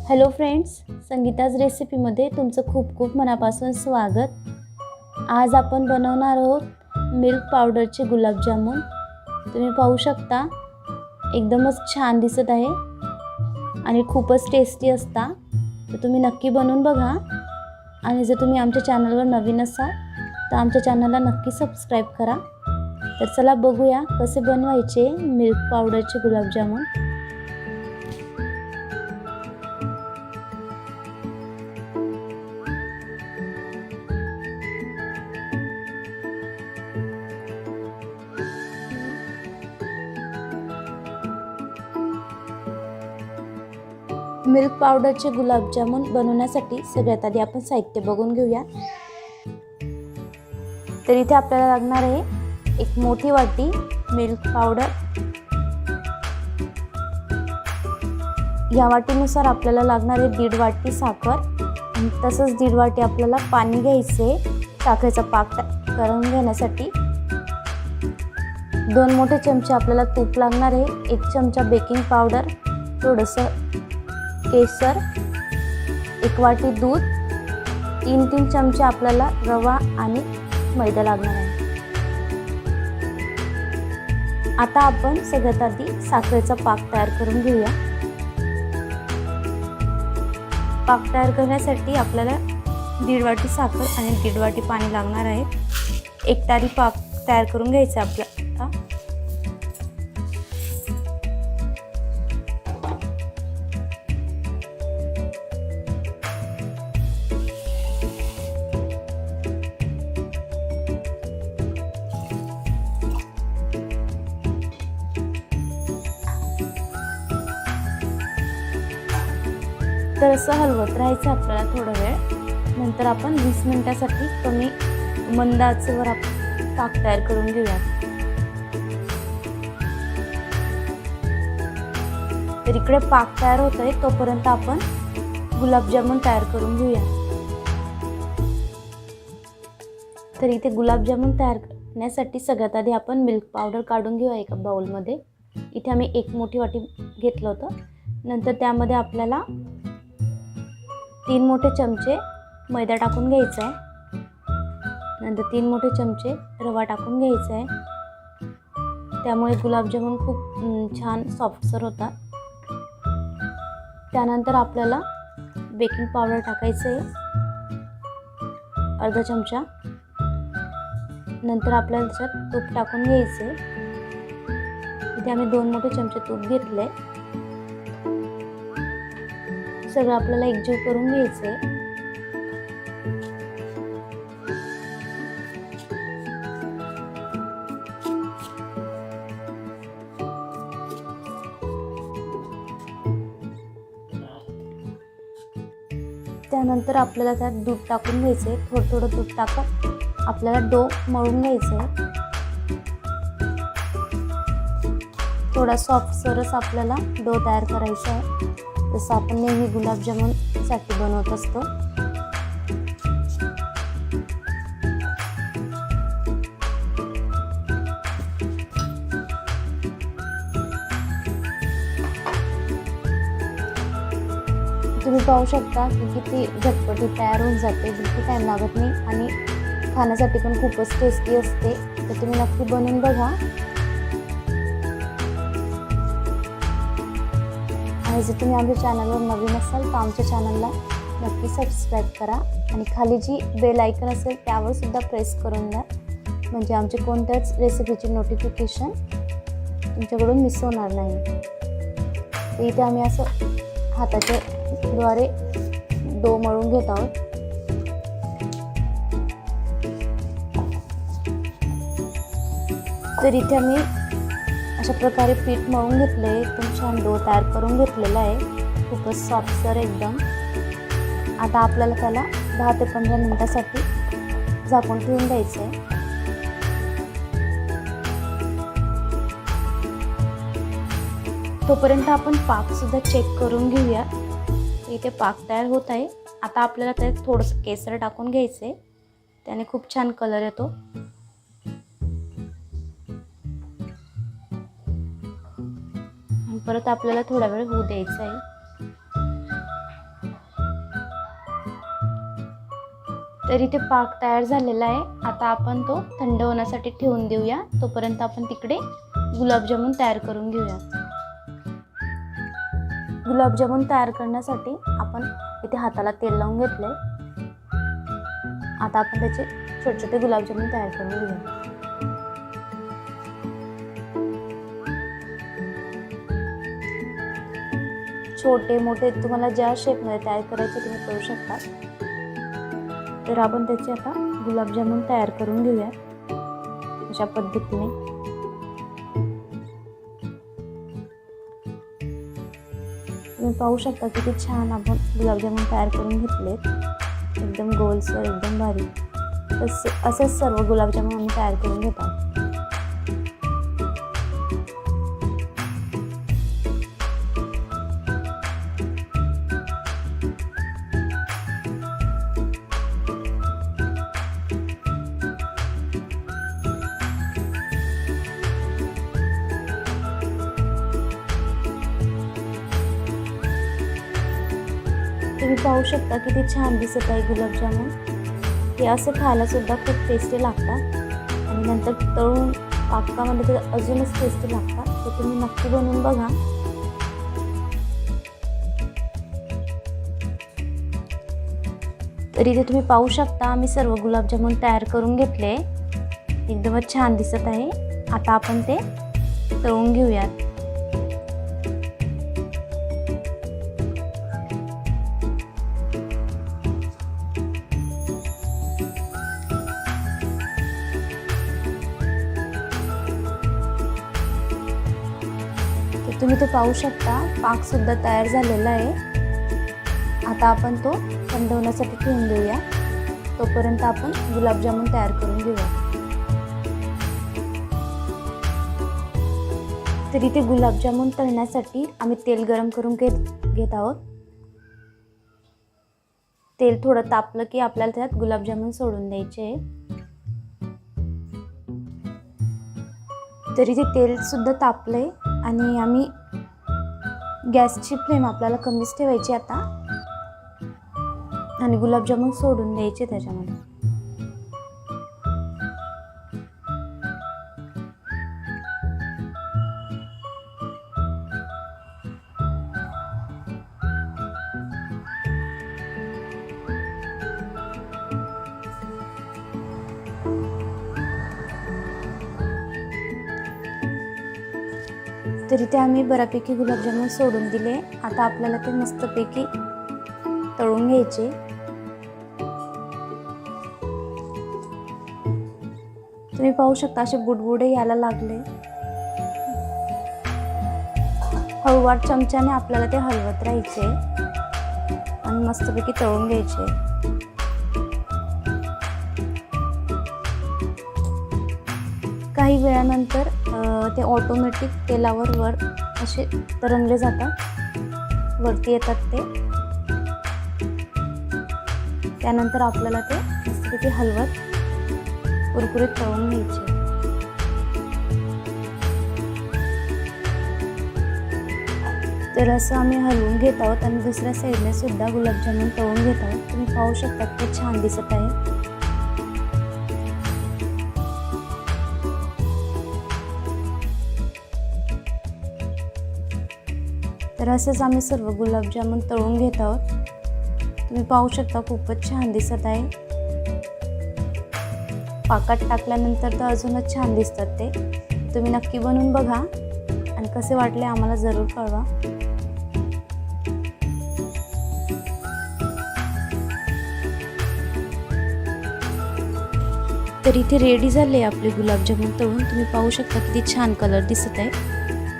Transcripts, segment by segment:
Hello friends, Sangeeta's रेसिपीमध्ये तुमचं खूप खूप मनापासून स्वागत। आज आपण बनवणार आहोत मिल्क पावडरचे गुलाबजामुन। तुम्ही पाहू शकता, एकदमच छान दिसत आहे आणि खूपच टेस्टी असता। तर तुम्ही नक्की बनवून बघा आणि जर तुम्ही आमच्या चॅनलवर नवीन असाल तर आमच्या चॅनलला नक्की सबस्क्राईब करा। तर चला बघूया कसे बनवायचे मिल्क पावडरचे गुलाबजामुन। मिल्क पावडरचे गुलाबजामुन बनवण्यासाठी सगळ्यात आधी आपण साहित्य बघून घेऊया। तर इथे आपल्याला लागणार आहे एक मोठी वाटी मिल्क पावडर। या वाटीनुसार आपल्याला लागणार आहे 1.5 वाटी साखर आणि तसंच 1.5 वाटी आपल्याला पाणी घ्यायचे साखरेचा पाक करून घेण्यासाठी। 2 मोठे चमचे आपल्याला तूप लागणार आहे, 1 चमचा बेकिंग पावडर, थोडंसं केसर, 1 वाटी दूध, 3 चमचे आपल्याला रवा आणि मैदा लागणार आहे। आता आपण सगळ्यात आधी साखरेचा पाक तयार करून घेऊया। पाक तयार करण्यासाठी आपल्याला 1.5 वाटी साखर आणि 1.5 वाटी पाणी लागणार आहे। एकतारी पाक तयार करून घ्यायचा आपल्याला। तर असं हलवत राहायचं आपल्याला थोडा वेळ। नंतर आपण 20 मिनिटासाठी कमी मंद आचेवर आपण पाक तयार करून घेऊया। तर इकडे पाक तयार होत आहे, तोपर्यंत आपण गुलाबजामुन तयार करून घेऊया। तर इथे गुलाबजामुन तयार करण्यासाठी सगळ्यात आधी आपण मिल्क पावडर काढून घेऊया एका बाउलमध्ये। इथे आम्ही 1 मोठी वाटी घेतलं होतं। नंतर त्यामध्ये आपल्याला 3 मोठे चमचे मैदा टाकून घ्यायचा आहे। नंतर 3 मोठे चमचे रवा टाकून घ्यायचा आहे। त्यामुळे गुलाबजामुन खूप छान सॉफ्टसर होतात। त्यानंतर आपल्याला बेकिंग पावडर टाकायचं आहे, अर्धा चमचा। नंतर आपल्याला त्याच्यात तूप टाकून घ्यायचं आहे। इथे आम्ही 2 मोठे चमचे तूप घेतले। सगळं आपल्याला एकजीव करून घ्यायचं आहे। त्यानंतर आपल्याला त्यात दूध टाकून घ्यायचं आहे। थोडं थोडं दूध टाकत आपल्याला डो मळून घ्यायचं आहे। थोडा सॉफ्टसरच आपल्याला डो तयार करायचा आहे, जसं आपण नेहमी गुलाबजामुन साठी बनवत असतो। तुम्ही पाहू शकता की किती झटपटीत तयार होऊन जाते, बिलकुल टाइम लागत नाही आणि खाण्यासाठी पण खूपच टेस्टी असते। तर तुम्ही नक्की बनवून बघा। आणि जर तुम्ही आमच्या चॅनलवर नवीन असाल तर आमच्या चॅनलला नक्की सबस्क्राईब करा आणि खाली जी बेल आयकन असेल त्यावर सुद्धा प्रेस करून द्या, म्हणजे आमचे कोणत्याच रेसिपीचे नोटिफिकेशन तुमच्याकडून मिस होणार नाही। तर इथे आम्ही असं हाताच्या द्वारे डो मळून घेत आहोत। तर इथे आम्ही अशा प्रकारे पीठ मळून घेतलं आहे, एकदम छान डो तयार करून घेतलेला आहे, खूपच सॉफ्टसर एकदम। आता आपल्याला त्याला 10 ते 15 मिनिटासाठी झाकून ठेवून द्यायचं आहे। तोपर्यंत आपण पाक सुद्धा चेक करून घेऊया। इथे पाक तयार होत आहे। आता आपल्याला त्यात थोडंसं केसर टाकून घ्यायचं आहे, त्याने खूप छान कलर येतो। परत आपल्याला थोडा वेळ होऊ द्यायचा आहे। तर इथे पाक तयार झालेला आहे. आता आपण तो थंड होण्यासाठी ठेवून देऊया. तोपर्यंत आपण तिकडे गुलाबजामुन तयार करून घेऊया. गुलाबजामुन तयार करण्यासाठी आपण इथे हाताला तेल लावून घेतले. आता आपण त्याचे छोटे छोटे गुलाबजामुन तयार करून घेऊया. छोटे मोठे तुम्हाला ज्या शेपमध्ये तयार करायचे तुम्ही करू शकता. तर आपण त्याचे आता गुलाबजामुन तयार करून घेऊया अशा पद्धतीने. तुम्ही पाहू शकता किती छान आपण गुलाबजामुन तयार करून घेतलेत. एकदम गोलसर, एकदम भारी. असेच सर्व गुलाबजामुन आम्ही तयार करून घेत आहोत. तुम्ही पाहू शकता किती छान दिसत आहे गुलाबजामुन. हे असे खायला सुद्धा खूप टेस्टी लागतात आणि नंतर तळून पाकामध्ये तर अजूनच टेस्टी लागतात. ते तुम्ही नक्की बनवून बघा. तर इथे तुम्ही पाहू शकता आम्ही सर्व गुलाबजामुन तयार करून घेतले. एकदमच छान दिसत आहे. आता आपण ते तळून घेऊयात. तुम्ही तो पाहू शकता पाक सुद्धा तयार झालेला आहे. आता आपण तो थंड होण्यासाठी ठेवून देऊया. तोपर्यंत आपण गुलाबजामुन तयार करून घेऊया. तर इथे गुलाबजामुन तळण्यासाठी आम्ही तेल गरम करून घेत आहोत. तेल थोडं तापलं की आपल्याला त्यात गुलाबजामुन सोडून द्यायचे. तर इथे तेल सुद्धा तापलंय आणि आम्ही गॅसची फ्लेम आपल्याला कमीच ठेवायची आता आणि गुलाबजामुन सोडून द्यायचे त्याच्यामध्ये. तर इथे आम्ही बऱ्यापैकी गुलाबजामुन सोडून दिले. आता आपल्याला ते मस्तपैकी तळून घ्यायचे. तुम्ही पाहू शकता असे बुडबुडे यायला लागले. हळूवार चमच्याने आपल्याला ते हलवत राहायचे आणि मस्तपैकी तळून घ्यायचे. काही वेळानंतर ते ऑटोमॅटिक तेलावर वर असे तरंगले जातात, वरती येतात ते. त्यानंतर आपल्याला ते मस्तपैकी हलवत कुरकुरीत तळून घ्यायचे. तर असं आम्ही हलवून घेत आहोत आणि दुसऱ्या साईडने सुद्धा गुलाबजामुन तळून घेत आहोत. तुम्ही पाहू शकता ते छान दिसत आहे. तर असेच आम्ही सर्व गुलाबजामुन तळून घेत आहोत. तुम्ही पाहू शकता खूपच छान दिसत आहे. पाकात टाकल्यानंतर तर अजूनच छान दिसतात ते. तुम्ही नक्की बनवून बघा आणि कसे वाटले आम्हाला जरूर कळवा. तर इथे रेडी झाले आपले गुलाबजामुन तळून. तुम्ही पाहू शकता किती छान कलर दिसत आहे.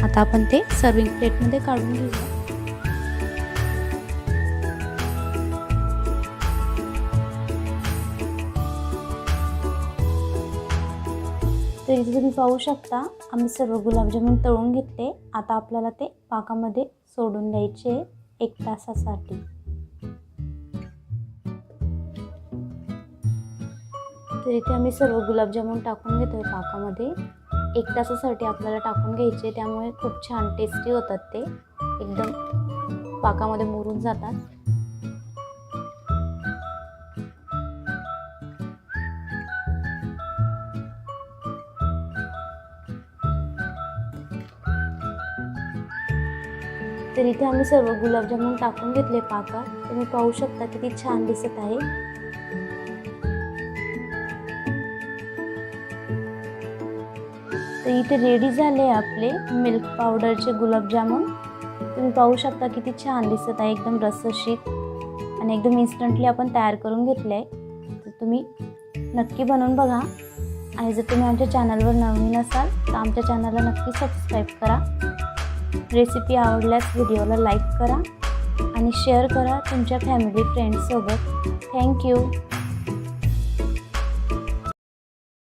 आता आपण ते सर्विंग प्लेटमध्ये काढून घेऊया. तर इथे तुम्ही पाहू शकता आम्ही सर्व गुलाबजामुन तळून घेतले. आता आपल्याला ते पाकामध्ये सोडून द्यायचे 1 तासासाठी. तर इथे आम्ही सर्व गुलाबजामुन टाकून घेतोय पाकामध्ये. 1 तासासाठी आपल्याला टाकून घ्यायचे. त्यामुळे खूप छान टेस्टी होतात ते. एकदम पाकामध्ये मुरून जातात. तर इथे आम्ही सर्व गुलाबजामुन टाकून घेतले पाकात. तुम्ही पाहू शकता किती छान दिसत आहे. तर इथे रेडी झाले आपले मिल्क पावडरचे गुलाबजामुन. तुम्ही पाहू शकता किती छान दिसत आहे, एकदम रसरशीत आणि एकदम इन्स्टंटली आपण तयार करून घेतले आहे. तर तुम्ही नक्की बनवून बघा. आणि जर तुम्ही आमच्या चॅनलवर नवीन असाल तर आमच्या चॅनलला नक्की सबस्क्राईब करा. रेसिपी आवडल्यास व्हिडिओला लाईक करा आणि शेअर करा तुमच्या फॅमिली फ्रेंड्ससोबत. थँक्यू.